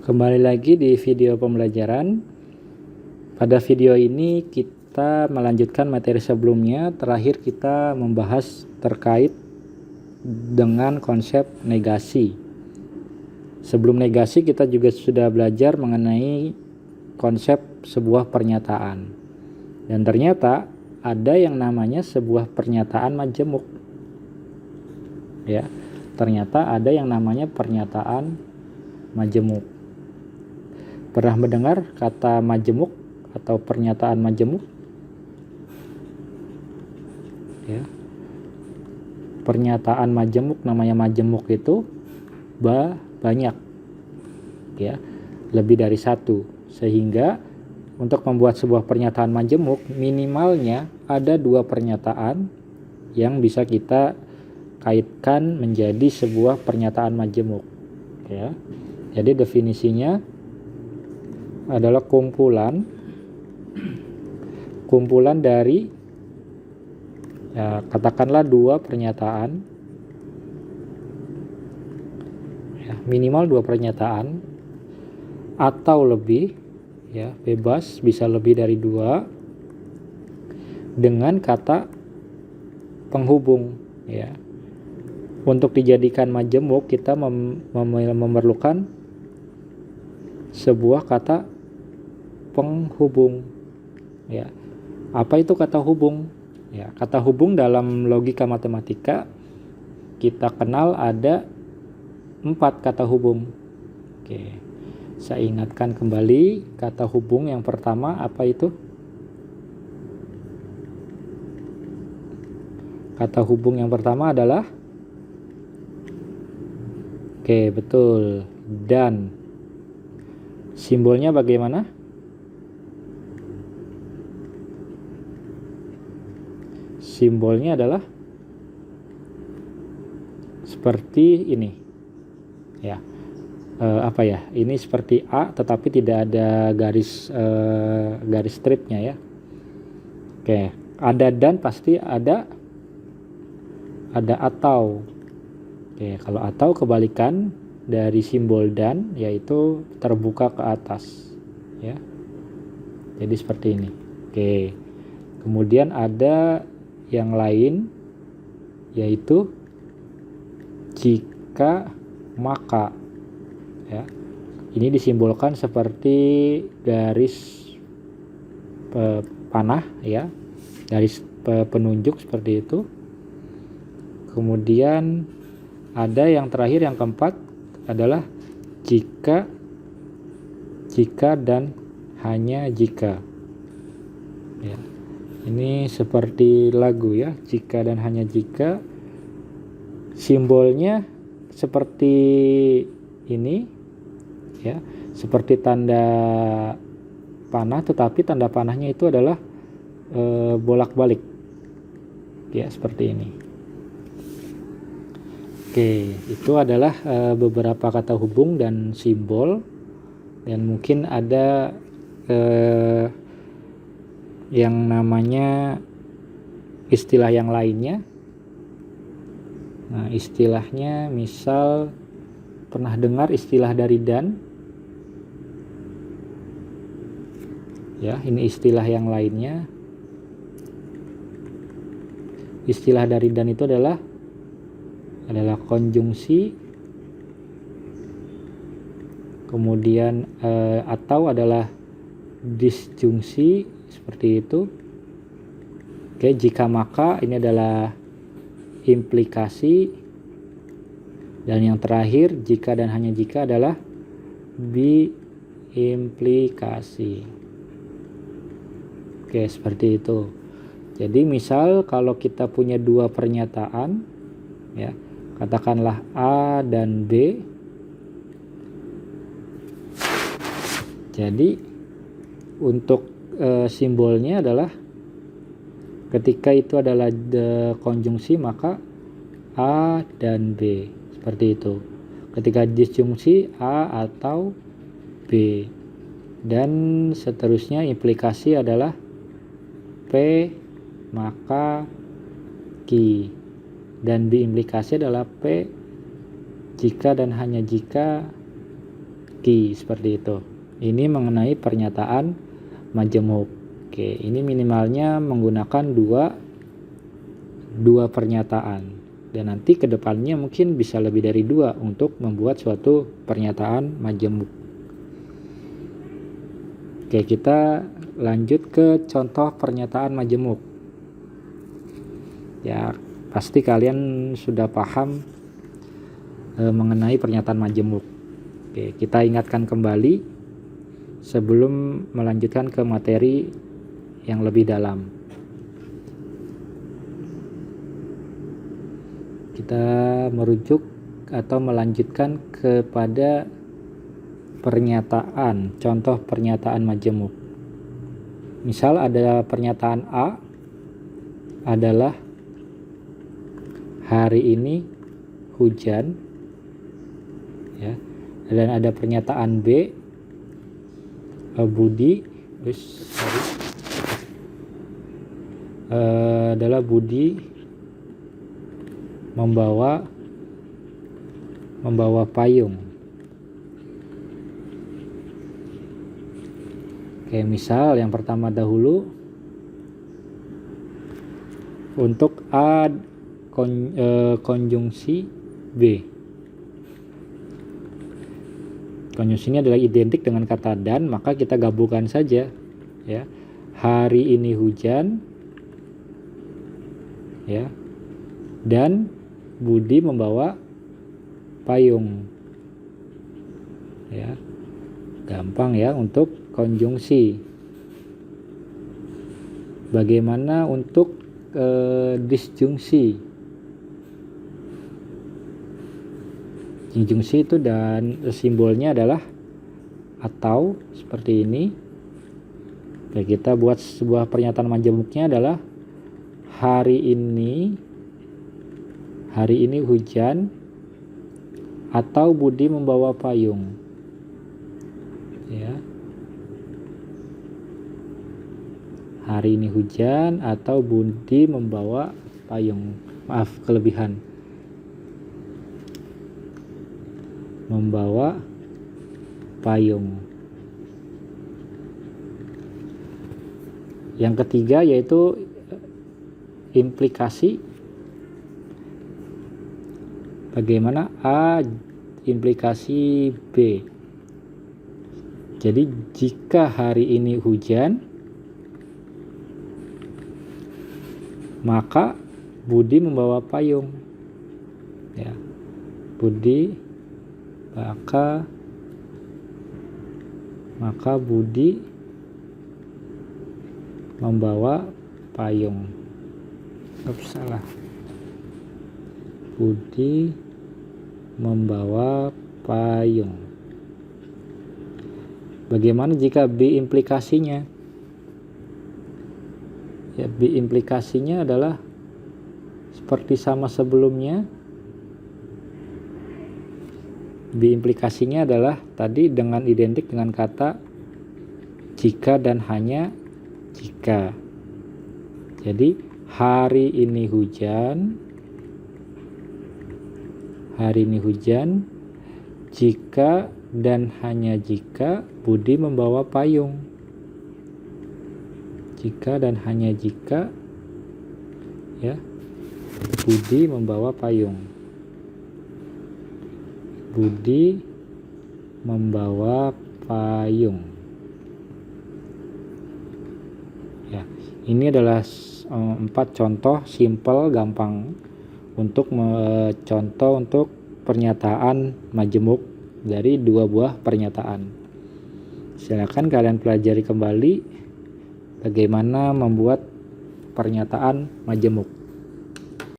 Kembali lagi di video pembelajaran. Pada video ini kita melanjutkan materi sebelumnya. Terakhir kita membahas terkait dengan konsep negasi. Sebelum negasi kita juga sudah belajar mengenai konsep sebuah pernyataan. Dan ternyata ada yang namanya sebuah pernyataan majemuk. Ya, ternyata ada yang namanya pernyataan majemuk. Pernah mendengar kata majemuk atau pernyataan majemuk? Ya. Pernyataan majemuk, namanya majemuk itu banyak. Ya. Lebih dari satu. Sehingga untuk membuat sebuah pernyataan majemuk minimalnya ada 2 pernyataan yang bisa kita kaitkan menjadi sebuah pernyataan majemuk. Ya. Jadi definisinya adalah kumpulan dari ya, katakanlah 2 pernyataan, ya, minimal 2 pernyataan atau lebih, ya, bebas bisa lebih dari 2 dengan kata penghubung. Ya, untuk dijadikan majemuk kita memerlukan sebuah kata penghubung. Ya, apa itu kata hubung? Ya, kata hubung dalam logika matematika kita kenal ada 4 kata hubung. Oke, saya ingatkan kembali kata hubung yang pertama apa itu? Kata hubung yang pertama adalah betul, dan. Simbolnya bagaimana? Simbolnya adalah seperti ini. Ya. Apa ya? Ini seperti A tetapi tidak ada garis stripnya ya. Oke, ada dan pasti ada atau. Oke, kalau atau kebalikan dari simbol dan yaitu terbuka ke atas ya. Jadi seperti ini. Oke. Kemudian ada yang lain yaitu jika maka ya. Ini disimbolkan seperti garis panah ya. Garis penunjuk seperti itu. Kemudian ada yang terakhir, yang keempat adalah jika dan hanya jika. Ya. Ini seperti lagu ya, jika dan hanya jika. Simbolnya seperti ini ya, seperti tanda panah, tetapi tanda panahnya itu adalah bolak-balik. Ya, seperti ini. Oke, itu adalah beberapa kata hubung dan simbol, dan mungkin ada yang namanya istilah yang lainnya. Nah, istilahnya misal pernah dengar istilah dari dan? Ya, ini istilah yang lainnya. Istilah dari dan itu adalah konjungsi, kemudian atau adalah disjungsi seperti itu. Oke, jika maka ini adalah implikasi, dan yang terakhir jika dan hanya jika adalah biimplikasi. Oke, seperti itu. Jadi misal kalau kita punya 2 pernyataan ya, katakanlah A dan B. Jadi untuk simbolnya adalah ketika itu adalah konjungsi maka A dan B, seperti itu. Ketika disjungsi A atau B, dan seterusnya implikasi adalah P maka Q, dan biimplikasi adalah P jika dan hanya jika ki, seperti itu. Ini mengenai pernyataan majemuk. Oke, ini minimalnya menggunakan dua pernyataan, dan nanti kedepannya mungkin bisa lebih dari 2 untuk membuat suatu pernyataan majemuk. Oke, kita lanjut ke contoh pernyataan majemuk. Ya, pasti kalian sudah paham mengenai pernyataan majemuk. Oke, kita ingatkan kembali sebelum melanjutkan ke materi yang lebih dalam. Kita merujuk atau melanjutkan kepada pernyataan, contoh pernyataan majemuk. Misal ada pernyataan A adalah hari ini hujan, ya. Dan ada pernyataan B, adalah Budi membawa payung. Oke, misal yang pertama dahulu untuk A konjungsi B. Konjungsi ini adalah identik dengan kata dan, maka kita gabungkan saja, ya. Hari ini hujan, ya, dan Budi membawa payung, ya. Gampang ya untuk konjungsi. Bagaimana untuk disjungsi? Disjungsi itu dan simbolnya adalah atau, seperti ini. Oke, kita buat sebuah pernyataan majemuknya adalah hari ini hujan atau Budi membawa payung, ya. Hari ini hujan atau Budi membawa payung. Maaf, kelebihan. Membawa payung. Yang ketiga yaitu implikasi. Bagaimana A implikasi B? Jadi jika hari ini hujan, maka Budi membawa payung, ya. Budi maka Budi membawa payung. Salah. Budi membawa payung. Bagaimana jika B implikasinya? Ya, B implikasinya adalah seperti sama sebelumnya. B implikasinya adalah tadi dengan identik dengan kata jika dan hanya jika. Jadi hari ini hujan jika dan hanya jika Budi membawa payung. Jika dan hanya jika, ya, Budi membawa payung. Budi membawa payung. Ya, ini adalah 4 contoh simple gampang untuk contoh untuk pernyataan majemuk dari 2 buah pernyataan. Silakan kalian pelajari kembali bagaimana membuat pernyataan majemuk.